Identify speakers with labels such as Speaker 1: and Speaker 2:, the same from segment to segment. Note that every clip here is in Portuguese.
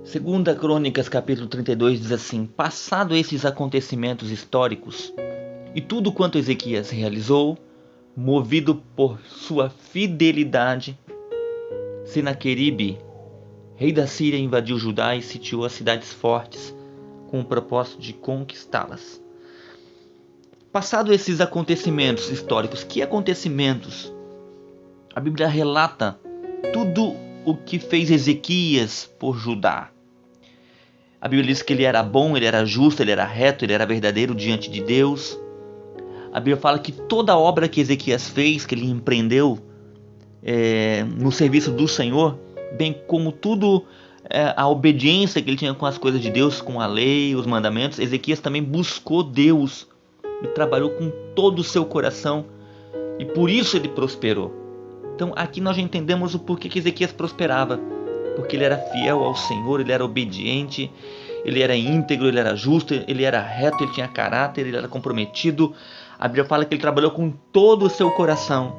Speaker 1: Segunda Crônicas, capítulo 32, diz assim: Passado esses acontecimentos históricos, e tudo quanto Ezequias realizou, movido por sua fidelidade, Senaqueribe, rei da Síria, invadiu Judá e sitiou as cidades fortes, com o propósito de conquistá-las. Passado esses acontecimentos históricos, que acontecimentos? A Bíblia relata tudo o que fez Ezequias por Judá. A Bíblia diz que ele era bom, ele era justo, ele era reto, ele era verdadeiro diante de Deus. A Bíblia fala que toda a obra que Ezequias fez, que ele empreendeu no serviço do Senhor, bem como tudo a obediência que ele tinha com as coisas de Deus, com a lei, os mandamentos, Ezequias também buscou Deus e trabalhou com todo o seu coração, e por isso ele prosperou. Então aqui nós já entendemos o porquê que Ezequias prosperava. Porque ele era fiel ao Senhor, ele era obediente, ele era íntegro, ele era justo, ele era reto, ele tinha caráter, ele era comprometido. A Bíblia fala que ele trabalhou com todo o seu coração.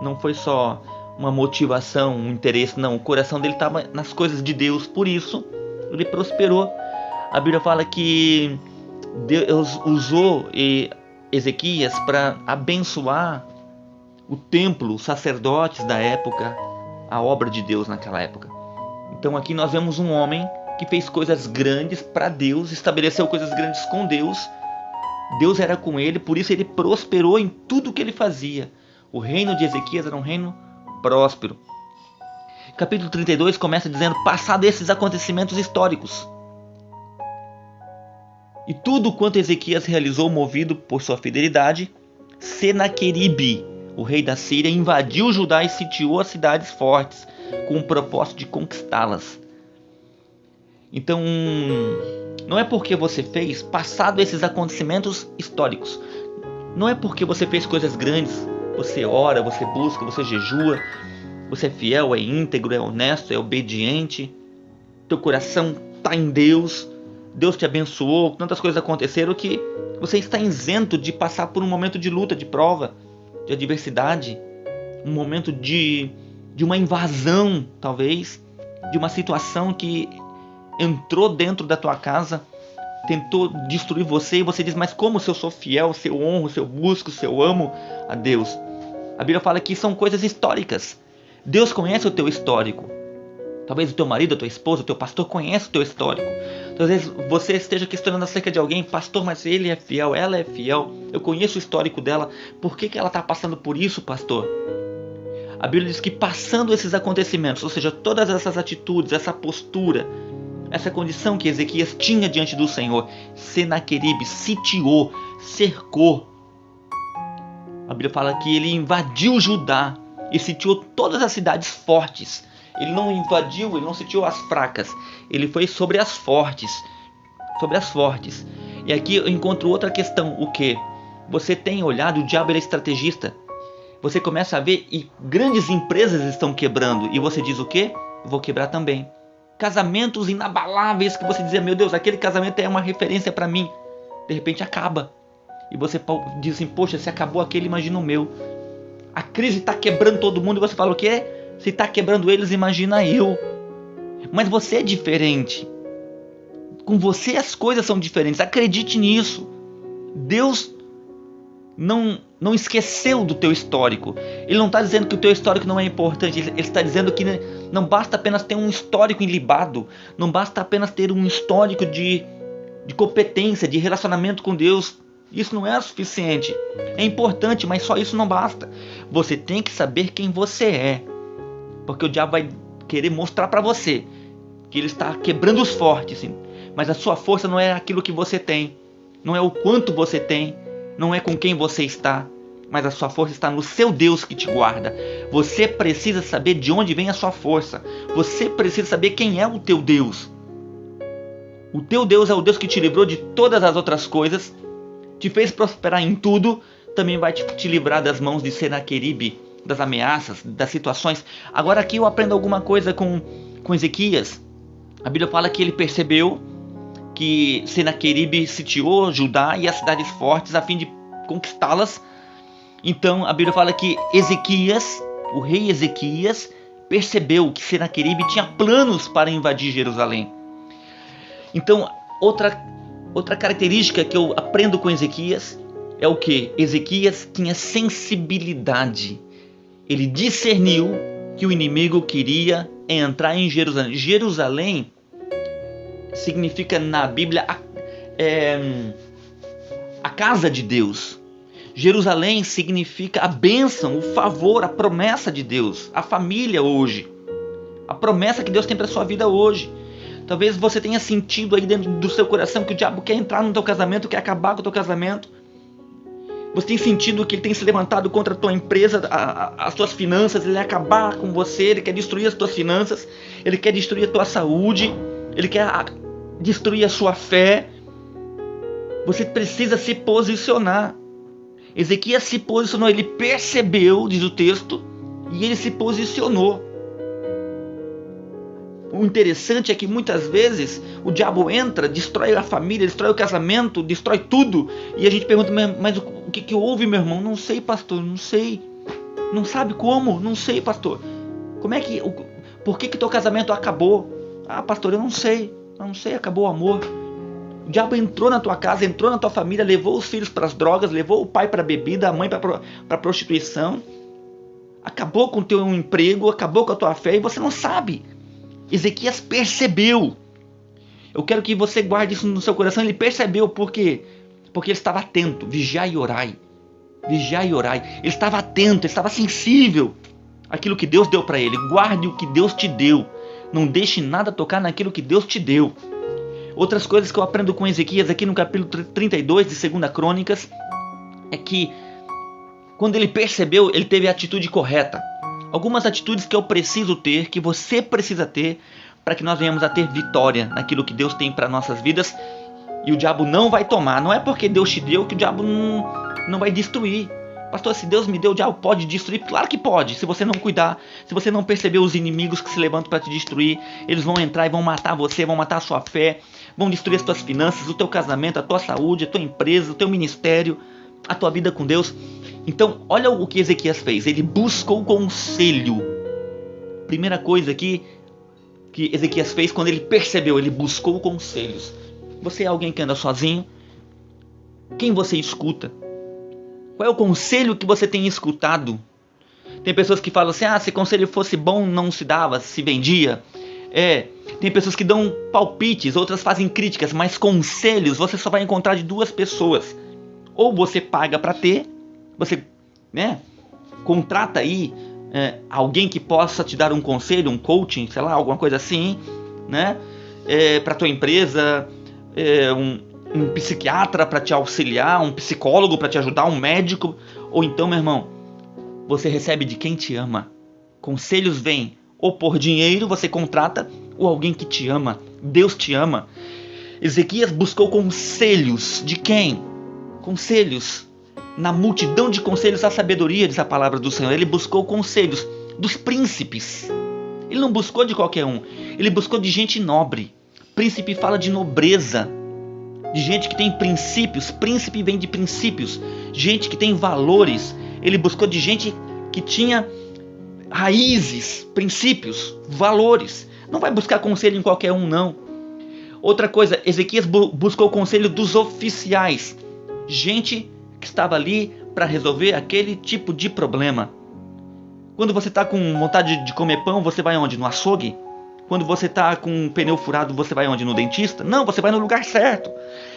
Speaker 1: Não foi só uma motivação, um interesse, não. O coração dele estava nas coisas de Deus, por isso ele prosperou. A Bíblia fala que Deus usou Ezequias para abençoar o templo, os sacerdotes da época, a obra de Deus naquela época. Então aqui nós vemos um homem que fez coisas grandes para Deus, estabeleceu coisas grandes com Deus. Deus era com ele, por isso ele prosperou em tudo que ele fazia. O reino de Ezequias era um reino próspero. Capítulo 32 começa dizendo: passado esses acontecimentos históricos, e tudo quanto Ezequias realizou movido por sua fidelidade, Senaqueribe, o rei da Síria, invadiu Judá e sitiou as cidades fortes, com o propósito de conquistá-las. Então, não é porque você fez, passado esses acontecimentos históricos, não é porque você fez coisas grandes, você ora, você busca, você jejua, você é fiel, é íntegro, é honesto, é obediente, teu coração está em Deus, Deus te abençoou, tantas coisas aconteceram que você está isento de passar por um momento de luta, de prova, de adversidade, um momento de uma invasão, talvez, de uma situação que entrou dentro da tua casa, tentou destruir você, e você diz: mas como, se eu sou fiel, se eu honro, se eu busco, se eu amo a Deus? A Bíblia fala que são coisas históricas. Deus conhece o teu histórico. Talvez o teu marido, a tua esposa, o teu pastor conhece o teu histórico. Talvez você esteja questionando acerca de alguém: pastor, mas ele é fiel, ela é fiel, eu conheço o histórico dela, por que ela está passando por isso, pastor? A Bíblia diz que passando esses acontecimentos, ou seja, todas essas atitudes, essa postura, essa condição que Ezequias tinha diante do Senhor, Senaqueribe sitiou, cercou. A Bíblia fala que ele invadiu Judá e sitiou todas as cidades fortes. Ele não invadiu, ele não sitiou as fracas, ele foi sobre as fortes. Sobre as fortes. E aqui eu encontro outra questão: o que? Você tem olhado, o diabo ele é estrategista. Você começa a ver e grandes empresas estão quebrando. E você diz: o quê? Vou quebrar também. Casamentos inabaláveis que você dizia: meu Deus, aquele casamento é uma referência para mim. De repente acaba. E você diz assim: poxa, se acabou aquele, imagina o meu. A crise está quebrando todo mundo. E você fala: o quê? Se está quebrando eles, imagina eu. Mas você é diferente. Com você as coisas são diferentes. Acredite nisso. Deus não esqueceu do teu histórico. Ele não está dizendo que o teu histórico não é importante. Ele está dizendo que não basta apenas ter um histórico ilibado. Não basta apenas ter um histórico de competência, de relacionamento com Deus. Isso não é suficiente. É importante, mas só isso não basta. Você tem que saber quem você é. Porque o diabo vai querer mostrar para você que ele está quebrando os fortes. Mas a sua força não é aquilo que você tem. Não é o quanto você tem. Não é com quem você está, mas a sua força está no seu Deus que te guarda. Você precisa saber de onde vem a sua força. Você precisa saber quem é o teu Deus. O teu Deus é o Deus que te livrou de todas as outras coisas, te fez prosperar em tudo, também vai te livrar das mãos de Senaqueribe, das ameaças, das situações. Agora aqui eu aprendo alguma coisa com Ezequias. A Bíblia fala que ele percebeu que Senaqueribe sitiou Judá e as cidades fortes a fim de conquistá-las. Então a Bíblia fala que Ezequias, o rei Ezequias, percebeu que Senaqueribe tinha planos para invadir Jerusalém. Então, outra característica que eu aprendo com Ezequias é o que? Ezequias tinha sensibilidade. Ele discerniu que o inimigo queria entrar em Jerusalém. Jerusalém significa na Bíblia a casa de Deus. Jerusalém significa a bênção, o favor, a promessa de Deus, a família hoje, a promessa que Deus tem para a sua vida hoje. Talvez você tenha sentido aí dentro do seu coração que o diabo quer entrar no teu casamento, quer acabar com o teu casamento. Você tem sentido que ele tem se levantado contra a tua empresa, as tuas finanças, ele quer acabar com você, ele quer destruir as tuas finanças, ele quer destruir a tua saúde, ele quer destruir a sua fé. Você precisa se posicionar. Ezequias se posicionou, ele percebeu, diz o texto, e ele se posicionou. O interessante é que muitas vezes o diabo entra, destrói a família, destrói o casamento, destrói tudo. E a gente pergunta, mas o que houve, meu irmão? Não sei, pastor, não sei. Não sabe como? Não sei, pastor. Por que teu casamento acabou? Ah, pastor, eu não sei, acabou o amor. O diabo entrou na tua casa, entrou na tua família, levou os filhos para as drogas, levou o pai para a bebida, a mãe para a prostituição. Acabou com o teu emprego, acabou com a tua fé e você não sabe. Ezequias percebeu. Eu quero que você guarde isso no seu coração. Ele percebeu por quê? Porque ele estava atento. Vigiai e orai. Vigiai e orai. Ele estava atento, ele estava sensível àquilo que Deus deu para ele. Guarde o que Deus te deu. Não deixe nada tocar naquilo que Deus te deu. Outras coisas que eu aprendo com Ezequias aqui no capítulo 32 de 2 Crônicas é que quando ele percebeu, ele teve a atitude correta. Algumas atitudes que eu preciso ter, que você precisa ter, para que nós venhamos a ter vitória naquilo que Deus tem para nossas vidas. E o diabo não vai tomar. Não é porque Deus te deu que o diabo não vai destruir. Pastor, se Deus me deu, o diabo pode destruir? Claro que pode, se você não cuidar. Se você não perceber os inimigos que se levantam para te destruir, eles vão entrar e vão matar você, vão matar a sua fé, vão destruir as tuas finanças, o teu casamento, a tua saúde, a tua empresa, o teu ministério, a tua vida com Deus. Então, olha o que Ezequias fez. Ele buscou conselho. Primeira coisa aqui que Ezequias fez quando ele percebeu, ele buscou conselhos. Você é alguém que anda sozinho? Quem você escuta? Qual é o conselho que você tem escutado? Tem pessoas que falam assim, se conselho fosse bom não se dava, se vendia. Tem pessoas que dão palpites, outras fazem críticas, mas conselhos você só vai encontrar de duas pessoas. Ou você paga para ter, você contrata aí alguém que possa te dar um conselho, um coaching, sei lá, alguma coisa assim, para tua empresa, um psiquiatra para te auxiliar, um psicólogo para te ajudar, um médico. Ou então, meu irmão, você recebe de quem te ama. Conselhos vêm ou por dinheiro, você contrata, ou alguém que te ama. Deus te ama. Ezequias buscou conselhos de quem? Conselhos. Na multidão de conselhos há sabedoria, diz a palavra do Senhor. Ele buscou conselhos dos príncipes. Ele não buscou de qualquer um. Ele buscou de gente nobre. Príncipe fala de nobreza. De gente que tem princípios. Príncipe vem de princípios. Gente que tem valores. Ele buscou de gente que tinha raízes, princípios, valores. Não vai buscar conselho em qualquer um, não. Outra coisa, Ezequias buscou o conselho dos oficiais. Gente que estava ali para resolver aquele tipo de problema. Quando você está com vontade de comer pão, você vai onde? No açougue? Quando você está com um pneu furado, você vai onde? No dentista? Não, você vai no lugar certo.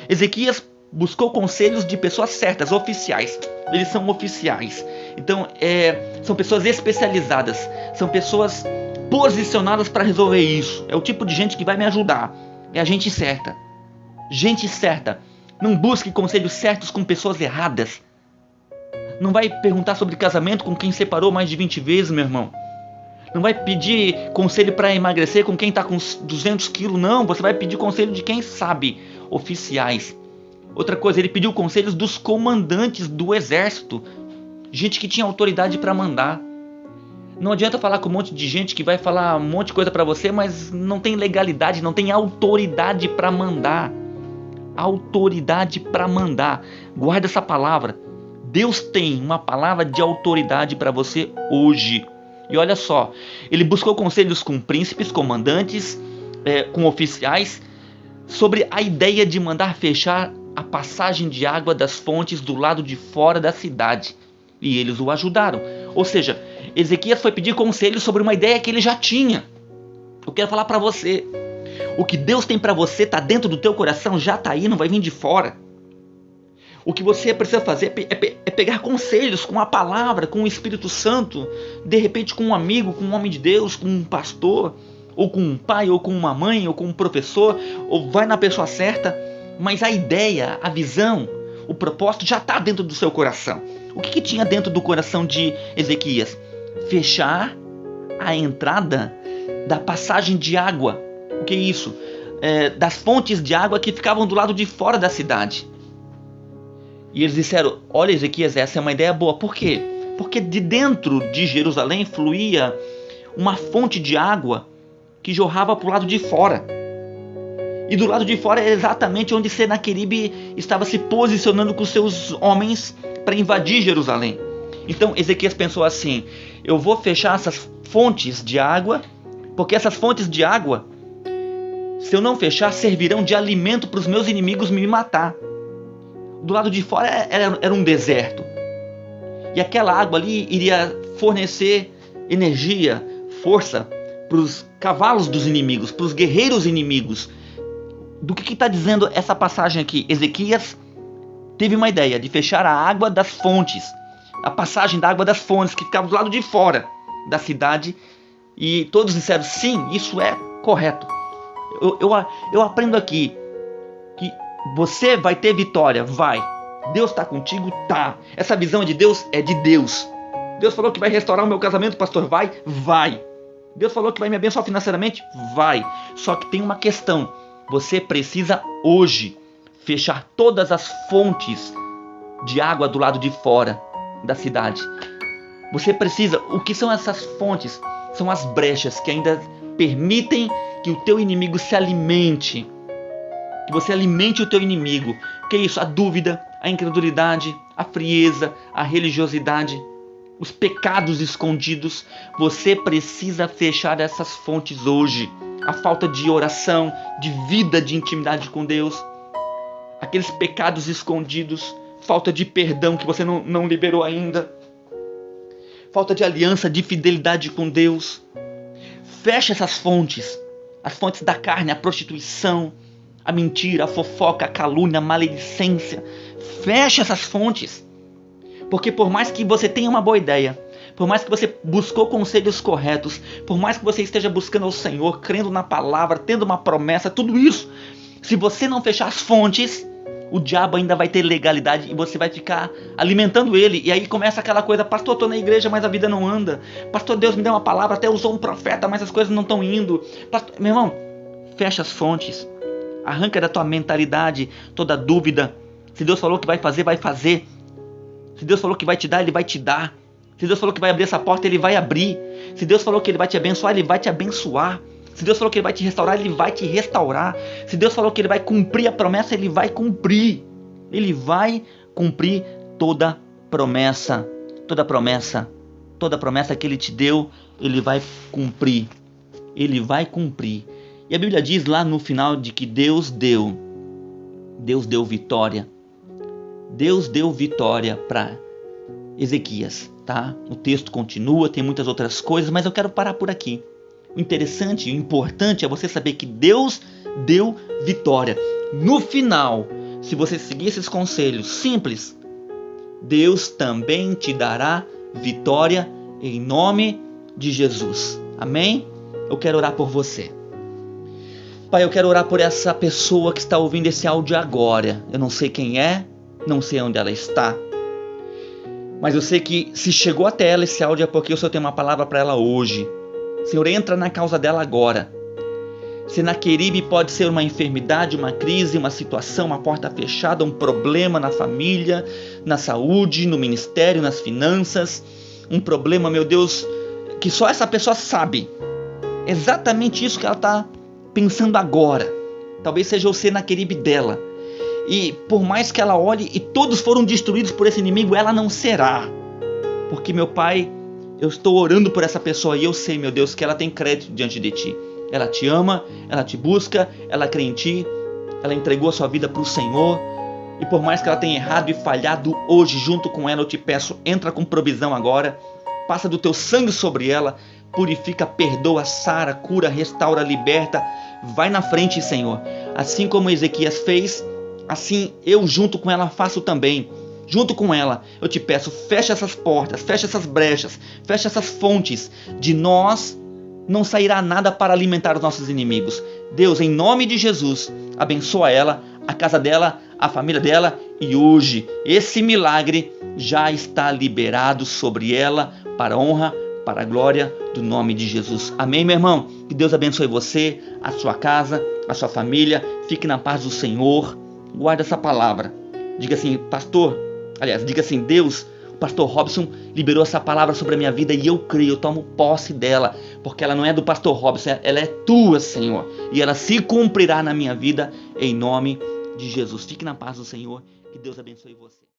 Speaker 1: Ezequias buscou conselhos de pessoas certas, oficiais. Eles são oficiais. Então, são pessoas especializadas. São pessoas posicionadas para resolver isso. É o tipo de gente que vai me ajudar. É a gente certa. Gente certa. Não busque conselhos certos com pessoas erradas. Não vai perguntar sobre casamento com quem separou mais de 20 vezes, meu irmão. Não vai pedir conselho para emagrecer com quem está com 200 quilos, não. Você vai pedir conselho de quem sabe, oficiais. Outra coisa, ele pediu conselhos dos comandantes do exército. Gente que tinha autoridade para mandar. Não adianta falar com um monte de gente que vai falar um monte de coisa para você, mas não tem legalidade, não tem autoridade para mandar. Autoridade para mandar. Guarda essa palavra. Deus tem uma palavra de autoridade para você hoje. E olha só, ele buscou conselhos com príncipes, comandantes, com oficiais. sobre a ideia de mandar fechar a passagem de água das fontes do lado de fora da cidade. E eles o ajudaram. Ou seja, Ezequias foi pedir conselho sobre uma ideia que ele já tinha. Eu quero falar para você. O que Deus tem para você está dentro do teu coração, já está aí, não vai vir de fora. O que você precisa fazer é pegar conselhos com a palavra, com o Espírito Santo, de repente com um amigo, com um homem de Deus, com um pastor, ou com um pai, ou com uma mãe, ou com um professor, ou vai na pessoa certa, mas a ideia, a visão, o propósito já está dentro do seu coração. O que tinha dentro do coração de Ezequias? Fechar a entrada da passagem de água. O que é isso? Das fontes de água que ficavam do lado de fora da cidade. E eles disseram, olha Ezequias, essa é uma ideia boa. Por quê? Porque de dentro de Jerusalém fluía uma fonte de água que jorrava para o lado de fora. E do lado de fora é exatamente onde Senaqueribe estava se posicionando com seus homens para invadir Jerusalém. Então Ezequias pensou assim, eu vou fechar essas fontes de água, porque essas fontes de água, se eu não fechar, servirão de alimento para os meus inimigos me matar. Do lado de fora era um deserto. E aquela água ali iria fornecer energia, força para os cavalos dos inimigos, para os guerreiros inimigos. Do que está dizendo essa passagem aqui? Ezequias teve uma ideia de fechar a água das fontes, a passagem da água das fontes que ficava do lado de fora da cidade. E todos disseram, sim, isso é correto. Eu aprendo aqui que você vai ter vitória, vai. Deus está contigo, tá. Essa visão de Deus é de Deus. Deus falou que vai restaurar o meu casamento, pastor, vai, vai. Deus falou que vai me abençoar financeiramente, vai. Só que tem uma questão, você precisa hoje fechar todas as fontes de água do lado de fora da cidade. Você precisa, o que são essas fontes? São as brechas que ainda permitem que o teu inimigo se alimente. Que você alimente o teu inimigo. O que é isso? A dúvida, a incredulidade, a frieza, a religiosidade, os pecados escondidos. Você precisa fechar essas fontes hoje. A falta de oração, de vida, de intimidade com Deus. Aqueles pecados escondidos, falta de perdão que você não liberou ainda. Falta de aliança, de fidelidade com Deus. Fecha essas fontes. As fontes da carne, a prostituição, a mentira, a fofoca, a calúnia, a maledicência. Fecha essas fontes. Porque por mais que você tenha uma boa ideia, por mais que você buscou conselhos corretos, por mais que você esteja buscando ao Senhor, crendo na palavra, tendo uma promessa, tudo isso, se você não fechar as fontes, o diabo ainda vai ter legalidade e você vai ficar alimentando ele. E aí começa aquela coisa, pastor, estou na igreja, mas a vida não anda. Pastor, Deus me deu uma palavra, até usou um profeta, mas as coisas não estão indo. Pastor, meu irmão, fecha as fontes. Arranca da tua mentalidade toda dúvida. Se Deus falou que vai fazer, vai fazer. Se Deus falou que vai te dar, Ele vai te dar. Se Deus falou que vai abrir essa porta, Ele vai abrir. Se Deus falou que Ele vai te abençoar, Ele vai te abençoar. Se Deus falou que Ele vai te restaurar, Ele vai te restaurar. Se Deus falou que Ele vai cumprir a promessa, Ele vai cumprir. Ele vai cumprir toda promessa. Toda promessa. Toda promessa que Ele te deu, Ele vai cumprir. Ele vai cumprir. E a Bíblia diz lá no final de que Deus deu vitória. Deus deu vitória para Ezequias, tá? O texto continua, tem muitas outras coisas, mas eu quero parar por aqui. O interessante e o importante é você saber que Deus deu vitória. No final, se você seguir esses conselhos simples, Deus também te dará vitória em nome de Jesus. Amém? Eu quero orar por você. Pai, eu quero orar por essa pessoa que está ouvindo esse áudio agora. Eu não sei quem é, não sei onde ela está, mas eu sei que se chegou até ela esse áudio é porque o Senhor tem uma palavra para ela hoje. Senhor, entra na causa dela agora. Senaqueribe pode ser uma enfermidade, uma crise, uma situação, uma porta fechada, um problema na família, na saúde, no ministério, nas finanças. Um problema, meu Deus, que só essa pessoa sabe. Exatamente isso que ela está pensando agora. Talvez seja o Senaqueribe dela. E por mais que ela olhe e todos foram destruídos por esse inimigo, ela não será. Porque, meu Pai, eu estou orando por essa pessoa e eu sei, meu Deus, que ela tem crédito diante de Ti. Ela te ama, ela te busca, ela crê em Ti ela entregou a sua vida para o Senhor. E por mais que ela tenha errado e falhado hoje, junto com ela, eu te peço, entra com provisão agora. Passa do teu sangue sobre ela. Purifica, perdoa, sara, cura, restaura, liberta. Vai na frente, Senhor. Assim como Ezequias fez, assim eu junto com ela faço também. Junto com ela, eu te peço, fecha essas portas, fecha essas brechas, fecha essas fontes. De nós não sairá nada para alimentar os nossos inimigos. Deus, em nome de Jesus, abençoa ela, a casa dela, a família dela. E hoje, esse milagre já está liberado sobre ela, para a honra, para a glória do nome de Jesus. Amém, meu irmão? Que Deus abençoe você, a sua casa, a sua família. Fique na paz do Senhor. Guarda essa palavra. Diga assim, pastor, diga assim, Deus, o pastor Robson liberou essa palavra sobre a minha vida e eu creio, eu tomo posse dela, porque ela não é do pastor Robson, ela é tua, Senhor, e ela se cumprirá na minha vida, em nome de Jesus. Fique na paz do Senhor, que Deus abençoe você.